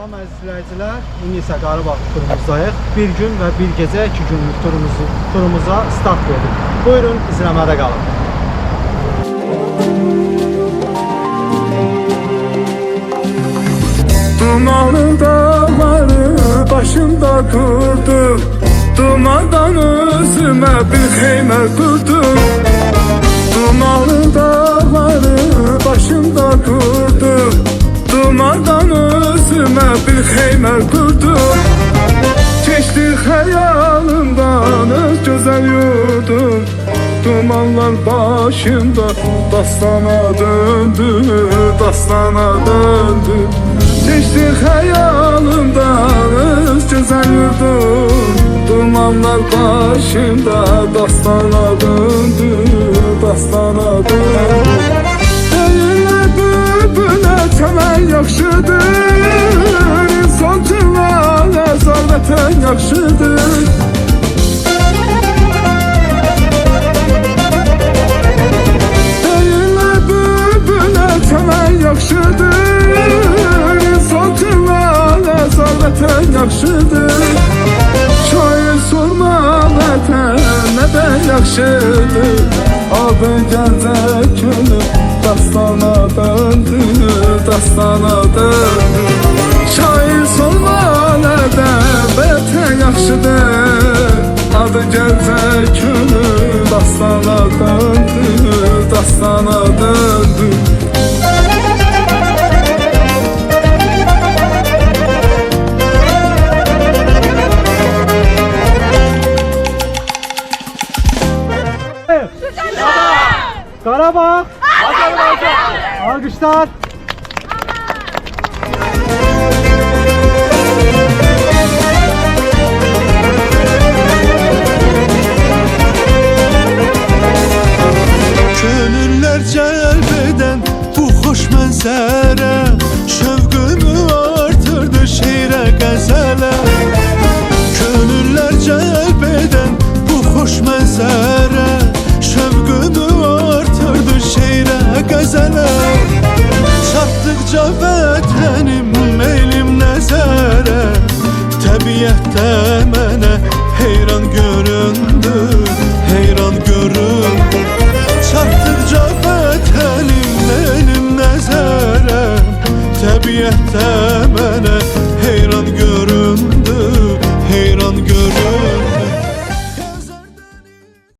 Salam əziz izləyicilər, indi isə Qarabağ turumuzdayıq. Bir gün və bir gecə 2 günlük turumuza start verdik. Buyurun, izləmədə qalın. Dumanlı dağları başımda kurdum, dumandan özüme bir xeymə kurdum. Dumanlı dağları başımda kurdum, dumandan özüme bir xeymə kurdum. Keçdi xəyalımdan öz gözəl yurdum, dumanlar başımda dastana döndü, dastana döndü. Geçti xəyalımdan öz gözəl yurdum, dumanlar başımda dastana döndü, dastana döndü. Deyirlər bülbülə çəmən yaxşıdır, insan cıvana zalvətən yaxşıdır. Deyirlər bülbülə çəmən yaxşıdır, vətən yaxşıdır. Şair sorma vətən nədən yaxşıdır. Adı gəncək könül dastana döndü, dastana döndü. Şair sorma nədən vətən yaxşıdır. Adı gəncək könül dastana döndü, dastana döndü. Qarabağ! Alqışlar! Könüller cəlb edən bu xoş mənzərə,